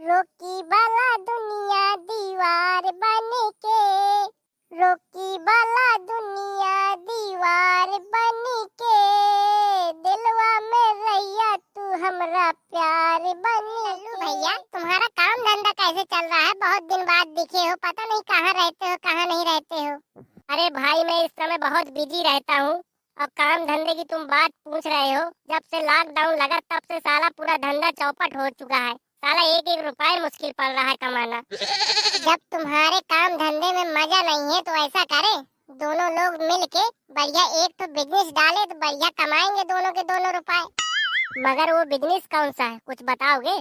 रोकी भला दुनिया दीवार बन के, रोकी भला दुनिया दीवार बन के, दिलवा में रैया तू हमरा प्यार बन के। भैया तुम्हारा काम धंधा कैसे चल रहा है? बहुत दिन बाद दिखे हो, पता नहीं कहाँ रहते हो कहाँ नहीं रहते हो। अरे भाई मैं इस समय बहुत बिजी रहता हूँ और काम धंधे की तुम बात पूछ रहे हो। जब से लॉकडाउन लगा तब से साला पूरा धंधा चौपट हो चुका है। साला एक एक रुपया मुश्किल पड़ रहा है कमाना। जब तुम्हारे काम धंधे में मजा नहीं है तो ऐसा करें, दोनों लोग मिल के बढ़िया एक तो बिजनेस डाले तो बढ़िया कमाएंगे दोनों के दोनों रुपए। मगर वो बिजनेस कौन सा है, कुछ बताओगे?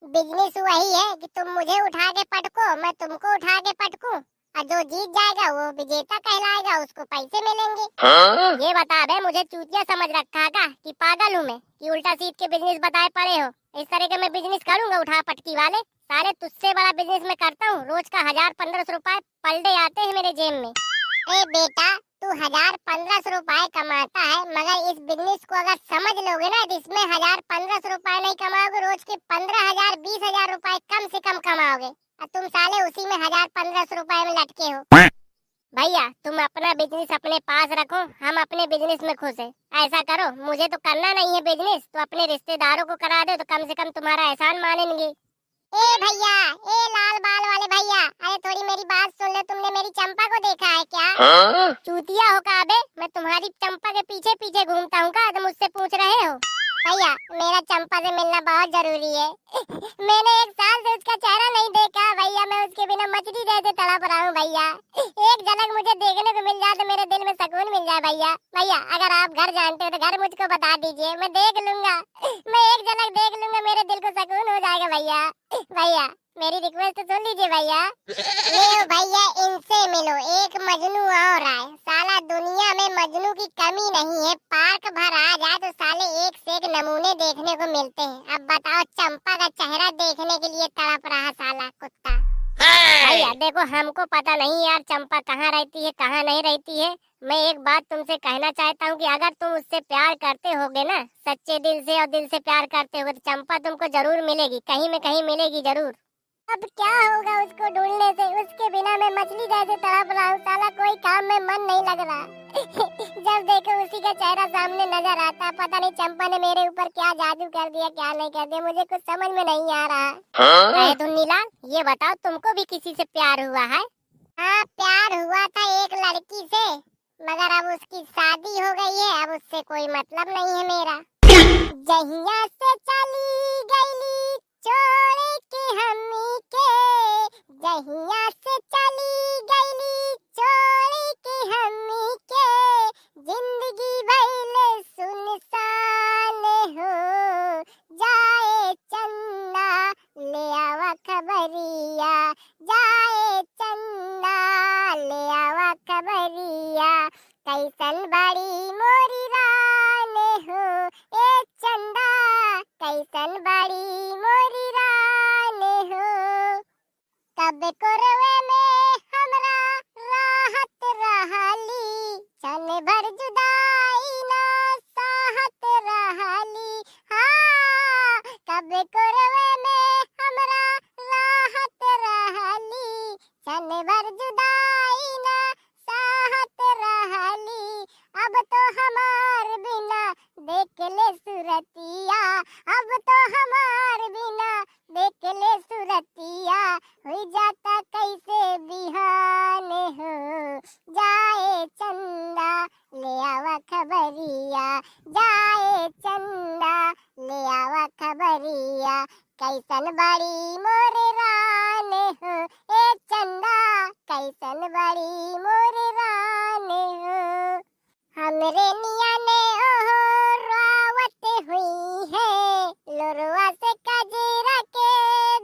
बिजनेस वही है कि तुम मुझे उठा के पटको, मैं तुमको उठा के पटकूं, और जो जीत जाएगा वो विजेता कहलाएगा, उसको पैसे मिलेंगे। ये बता बे, मुझे चूतिया समझ रखा है कि पागल हूँ मैं कि उल्टा सीट के बिजनेस बताए पड़े हो? इस तरह के मैं बिजनेस करूंगा उठा पटकी वाले? सारे तुझसे बड़ा बिजनेस मैं करता हूँ। रोज का 1000-1500 रुपए पर डे आते हैं मेरे जेब में। अरे बेटा तू 1000-1500 रुपए कमाता है, मगर इस बिजनेस को अगर समझ लोगे ना, इसमें 1000-1500 रुपए नहीं कमाओगे, रोज के 15,000-20,000 रुपए कम से कम कमाओगे, और तुम साले उसी में 1000-1500 रुपए में लटके हो। भैया तुम अपना बिजनेस अपने पास रखो, हम अपने बिजनेस में खुश हैं। ऐसा करो, मुझे तो करना नहीं है बिजनेस, तो अपने रिश्तेदारों को करा दो, तो कम से कम तुम्हारा एहसान मानेंगे। ए भैया, ए लाल बाल वाले भैया, अरे थोड़ी मेरी बात सुन ले। तुमने मेरी चंपा को देखा है क्या? चूतिया हो का बे? मैं तुम्हारी चंपा के पीछे पीछे घूमता हूँ का? तुम मुझसे पूछ रहे हो? भैया मेरा चंपा से मिलना बहुत जरूरी है। मैंने 1 साल से उसका चेहरा नहीं देखा भैया, मैं उसके बिना मछली जैसे तड़प रहा हूँ भैया। एक झलक मुझे देखने को मिल जाए तो मेरे दिल में सुकून मिल जाए भैया। भैया अगर आप घर जानते हो तो घर मुझको बता दीजिए, मैं देख लूंगा, मैं एक झलक देख लूंगा, मेरे दिल को सुकून हो जाएगा भैया। भैया मेरी रिक्वेस्ट सुन लीजिए भैया। ले भैया इनसे मिलो, एक मजनू और आए। साला दुनिया में मजनू की कमी नहीं है, पार्क भर आ जाए तो साले एक से एक नमूने देखने को मिलते हैं। अब बताओ चंपा का चेहरा देखने के लिए तड़प रहा साला कुत्ता। भैया देखो हमको पता नहीं यार चंपा कहाँ रहती है कहाँ नहीं रहती है। मैं एक बात तुमसे कहना चाहता हूँ कि अगर तुम उससे प्यार करते होगे ना, सच्चे दिल से और दिल से प्यार करते होगे, तो चंपा तुमको जरूर मिलेगी, कहीं में कहीं मिलेगी जरूर। अब क्या होगा उसको ढूंढने से? उसके बिना मैं मछली जैसे तड़प रहा हूँ, साला कोई काम में मन नहीं लग रहा। जब देखो उसी का चेहरा सामने नजर आता। पता नहीं चंपा ने मेरे ऊपर क्या जादू कर दिया क्या नहीं कर दिया, मुझे कुछ समझ में नहीं आ रहा। धुन्नीलाल ये बताओ तुमको भी किसी से प्यार हुआ है? हाँ प्यार हुआ था एक लड़की से, मगर अब उसकी शादी हो गई है, अब उससे कोई मतलब नहीं है मेरा। जहिया से चली गई छोड़ के हमी के, जहिया से चली गई छोड़ के हमी के, जिंदगी भइले सुनसान हो जाए चंदा ले आवा खबरिया, जाए चंदा ले आवा खबरिया, कैसन बड़ी मोरी रान हो ए चंदा, कैसन बड़ी मोरी रान हो। कब कोरवे में हमरा राहत रहली, क्षण भर जुदाई ना साहत रहली। हाँ कब कोरवे में हमरा राहत रहली, क्षण भर जुदाई ना साहत रहली। अब तो हमार बिना देख ले सुरतिया, अब तो हमार बिना देख ले सुरतिया, हो जाता कैसे बिहान हो जाए चंदा ले आवा खबरिया, जाए चंदा ले आवा खबरिया, कैसन बड़ी मोर रान हो ए चंदा, कैसन बड़ी मोर रान हो। हमरे निया ने ओहो रावत हुई है, लोरवा से कजरा के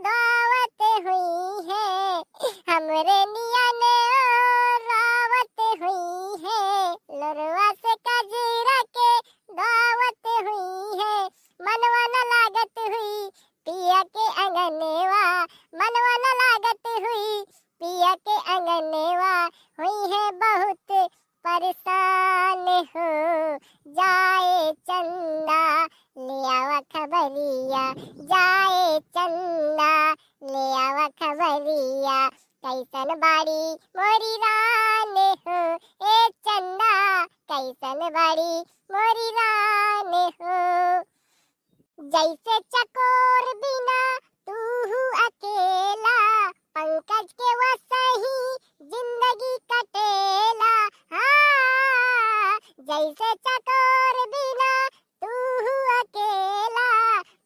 दावत हुई है। हमरे निया ने ओहो रावत हुई है, लोरवा से कजरा के दावत हुई है। मनवा न लागत हुई पिया के अंगनेवा, मनवा न लागत हुई पिया के अंगनेवा, हुई है बहुत परेशान हो जाए चंदा ले आवा खबरिया, ले आवा खबरिया, कैसन बाड़ी मोरी रानी हो, ए चंदा कैसन बाड़ी मोरी रानी हो। जैसे चकोर बिना तू अकेला, पंकज के वसही जिंदगी कटेला। हाँ, जैसे चकोर बिना तू अकेला,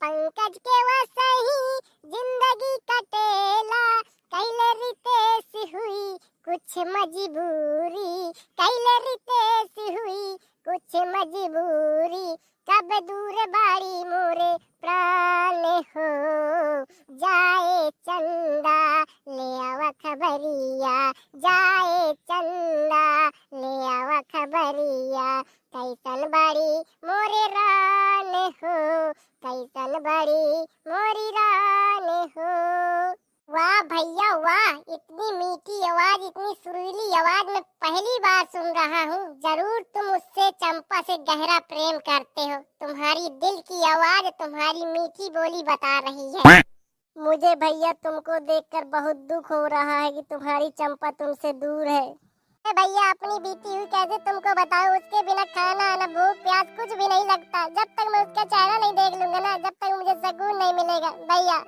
पंकज के वसही जिंदगी कटेला। कैले रितेश हुई कुछ मजबूरी, कैले रितेश हुई कुछ मजबूरी, कब दूर बाड़ी मोरे प्राण हो, जाए चंदा ले आवा खबरिया, जाए चंदा ले आवा खबरिया, कैसन बाड़ी मोरे रान हो, कैसन बाड़ी मोरी रान हो। वाह भैया वाह, इतनी मीठी आवाज, इतनी सुरीली आवाज मैं पहली बार सुन रहा हूँ। जरूर तुम उससे चंपा से गहरा प्रेम करते हो। तुम्हारी दिल की आवाज, तुम्हारी मीठी बोली बता रही है। मुझे भैया तुमको देखकर बहुत दुख हो रहा है कि तुम्हारी चंपा तुमसे दूर है। भैया अपनी बीती हुई कैसे तुमको बताऊं, उसके बिना खाना ना भूख प्यास कुछ भी नहीं लगता। जब तक मैं उसका चेहरा नहीं देख लूंगा ना, जब तक मुझे सुकून नहीं मिलेगा। भैया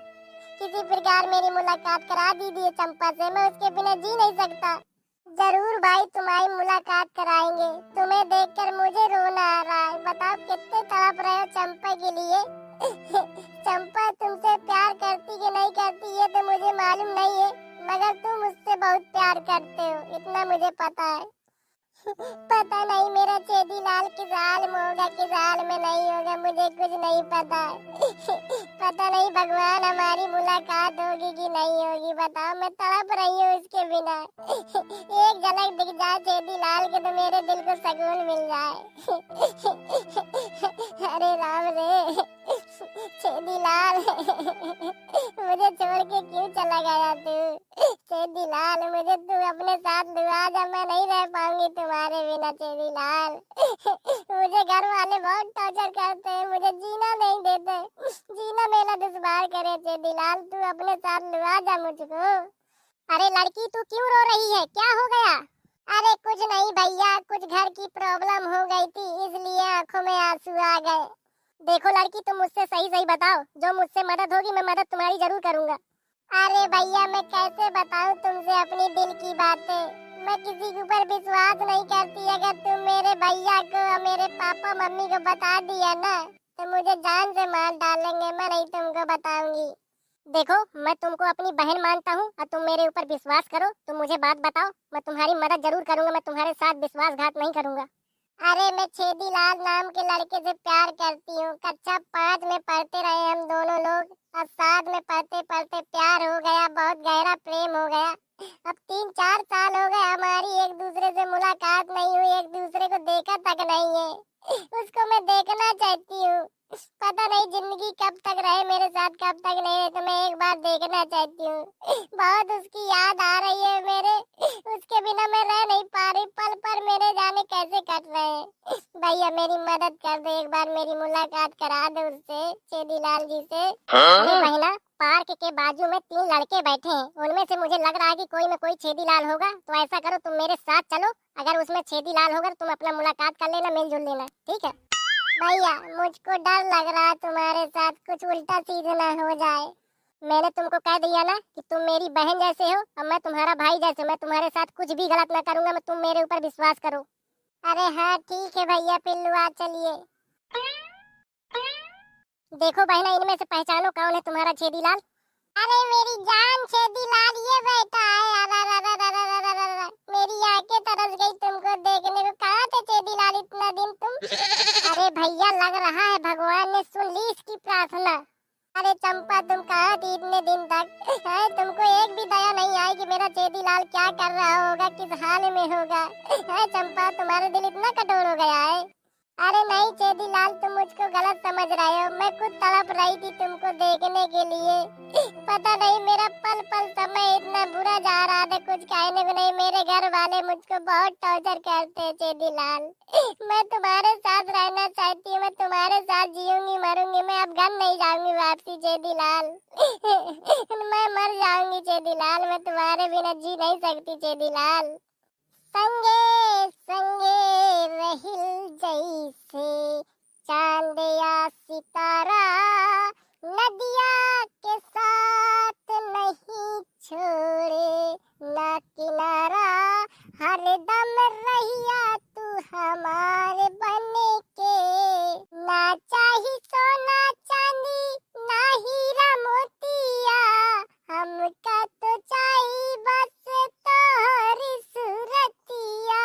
किसी प्रकार मेरी मुलाकात करा दीजिए चंपा से, मैं उसके बिना जी नहीं सकता। जरूर भाई, तुम्हारी मुलाकात कराएंगे। तुम्हें देखकर मुझे रोना आ रहा है। बताओ कितने तड़प रहे हो चंपा के लिए। चंपा तुमसे प्यार करती कि नहीं करती ये तो मुझे मालूम नहीं है, मगर तुम उससे बहुत प्यार करते हो, इतना मुझे पता है। पता नहीं मेरा चेदी लाल किस हाल में होगा, किस हाल में नहीं होगा, मुझे कुछ नहीं पता। पता नहीं भगवान हमारी मुलाकात होगी कि नहीं होगी। बताओ मैं तड़प रही हूँ उसके बिना। एक झलक दिख जाए चेदी लाल के तो मेरे दिल को सुकून मिल जाए। अरे राम रे चेदी लाल, मुझे छोड़ के क्यों चला गया तू? चेदी लाल मुझे तू अपने साथ लुआ जा, मैं नहीं रह पाऊंगी तुम्हारे बिना चेदी लाल। मुझे घर वाले बहुत टॉर्चर करते हैं, मुझे जीना नहीं देते, जीना मेरा दुश्वार करे। चेदी लाल तू अपने साथ लुआ जा मुझको। अरे लड़की तू क्यों रो रही है, क्या हो गया? अरे कुछ नहीं भैया, कुछ घर की प्रॉब्लम हो गई थी इसलिए आंखों में आंसू आ गए। देखो लड़की तुम मुझसे सही सही बताओ, जो मुझसे मदद होगी मैं मदद तुम्हारी जरूर करूंगा। अरे भैया मैं कैसे बताऊं तुमसे अपनी दिल की बातें, मैं किसी के ऊपर विश्वास नहीं करती। अगर तुम मेरे भैया को और मेरे पापा मम्मी को बता दिया ना तो मुझे जान से मार डालेंगे, मैं नहीं तुमको बताऊंगी। देखो मैं तुमको अपनी बहन मानता हूँ और तुम मेरे ऊपर विश्वास करो, तुम मुझे बात बताओ, मैं तुम्हारी मदद जरूर करूंगा, मैं तुम्हारे साथ विश्वासघात नहीं करूंगा। अरे मैं छेदी लाल नाम के लड़के से प्यार करती हूँ। कक्षा 5 में पढ़ते रहे हम दोनों लोग और साथ में पढ़ते पढ़ते प्यार हो गया, बहुत गहरा प्रेम हो गया। अब 3-4 साल हो गए हमारी एक दूसरे से मुलाकात नहीं हुई, एक दूसरे को देखा तक नहीं है। उसको मैं देखना चाहती हूँ, पता नहीं जिंदगी कब तक रहे मेरे साथ कब तक नहीं रहे, तो मैं एक बार देखना चाहती हूँ। बहुत उसकी याद आ रही है मेरे, उसके बिना मैं रह नहीं पा रही, पल पर मेरे जाने कैसे कट रहे हैं। भैया मेरी मदद कर दे, एक बार मेरी मुलाकात करा दे उससे, चेदी लाल जी से। अरे बहना पार्क के बाजू में 3 लड़के बैठे हैं, उनमें से मुझे लग रहा है कि कोई न कोई छेदी लाल होगा, तो ऐसा करो तुम मेरे साथ चलो, अगर उसमें छेदी लाल होगा तुम अपना मुलाकात कर लेना, मिलजुल लेना, ठीक है? भैया मुझको डर लग रहा है तुम्हारे साथ कुछ उल्टा सीधा ना हो जाए। मैंने तुमको कह दिया ना कि तुम मेरी बहन जैसे हो और मैं तुम्हारा भाई जैसे, मैं तुम्हारे साथ कुछ भी गलत ना करूंगा, मैं तुम मेरे ऊपर विश्वास करो। अरे हाँ ठीक है भैया पिल्लू आ चलिए। देखो बहना इनमें से पहचानो कौन है तुम्हारा छेदी लाल। अरे मेरी जान छेदी लाल ये बैठा है। मेरी आंखें तरस गई तुमको देखने को। कहाँ थे छेदी लाल इतना दिन तुम? अरे भैया लग रहा है भगवान ने सुन ली इसकी प्रार्थना। अरे चंपा तुम कहाँ थी इतने दिन तक? है तुमको एक भी दया नहीं आई कि मेरा छेदी लाल क्या कर रहा होगा, किस हाल में होगा? है चंपा तुम्हारा दिल इतना कठोर हो गया है? अरे नहीं चेदीलाल, तुम मुझको गलत समझ रहे हो। मैं खुद तड़प रही थी तुमको देखने के लिए। पता नहीं मेरा पल पल समय इतना बुरा जा रहा था, कुछ कहने को नहीं। मेरे घर वाले मुझको बहुत टॉर्चर करते हैं चेदीलाल। मैं तुम्हारे साथ रहना चाहती हूँ, मैं तुम्हारे साथ जीऊंगी मरूंगी। मैं अब घर नहीं जाऊंगी वापसी चेदीलाल। मैं मर जाऊंगी चेदीलाल, मैं तुम्हारे बिना जी नहीं सकती चेदीलाल। संगे संगे रहिल जैसे चांद या सितारा, नदिया के साथ नहीं छोड़े ना किनारा। हर दम रहिया तू हमारे बन के, ना चाही सोना चांदी ना हीरा मोतिया, हमका तो चाही बस तोहरी सूरतिया।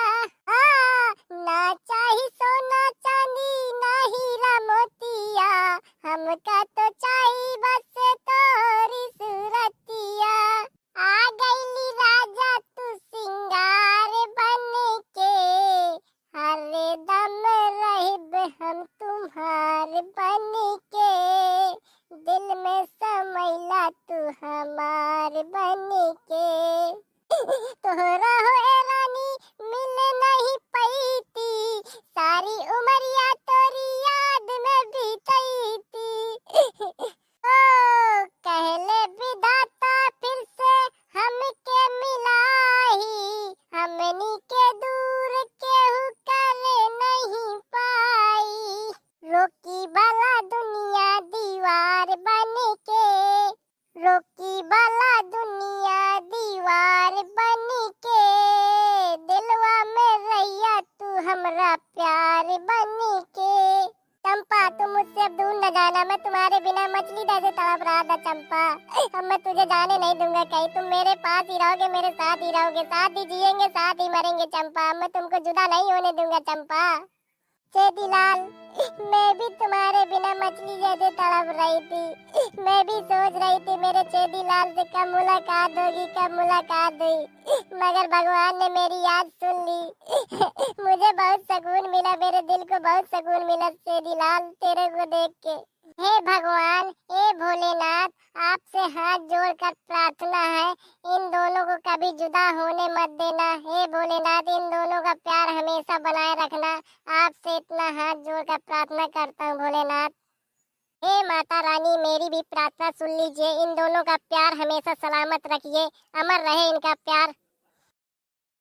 ना चाही सोना चांदी ना हीरा मोतिया, हमका तो चाही बस तोहरी सूरतिया। आ गईली राजा तू सिंगार बन के, हर दम रहिब हम तुम्हार बन के। दिल में समैला तू हमार बन के। तोहरा हो ए रानी मिल नहीं पैती, सारी उमरिया तोरी याद में बीतैती। ओ कहले विधाता फिर से हमके मिलाही, हमनी के दूर केहू करे नहीं पाई। रोकी भला दुनिया दीवार बन के, रोकी भला दुनिया दीवार बन के। दिलवा में रहिया तू हमरा प्यार बन के। चंपा तुम मुझसे अब दूर न जाना, मैं तुम्हारे बिना मछली जैसे तड़प रहा था चंपा। अब मैं तुझे जाने नहीं दूंगा कहीं, तुम मेरे पास ही रहोगे, मेरे साथ ही रहोगे, साथ ही जिएंगे साथ ही मरेंगे चंपा। मैं तुमको जुदा नहीं होने दूंगा चंपा। चेदीलाल, मैं भी तुम्हारे बिना मछली जैसे तड़प रही थी। मैं भी सोच रही थी मेरे चेदीलाल से कब मुलाकात होगी, कब मुलाकात हुई, मगर भगवान ने मेरी याद सुन ली। मुझे बहुत सुकून मिला, मेरे दिल को बहुत सुकून मिला चेदीलाल तेरे को देख के। हे भगवान, हे भोलेनाथ, आपसे हाथ जोड़कर प्रार्थना है, इन दोनों को कभी जुदा होने मत देना। हे भोलेनाथ, इन दोनों का प्यार हमेशा बनाए रखना। आपसे इतना हाथ जोड़कर प्रार्थना करता हूँ भोलेनाथ। हे माता रानी, मेरी भी प्रार्थना सुन लीजिए, इन दोनों का प्यार हमेशा सलामत रखिए, अमर रहे इनका प्यार।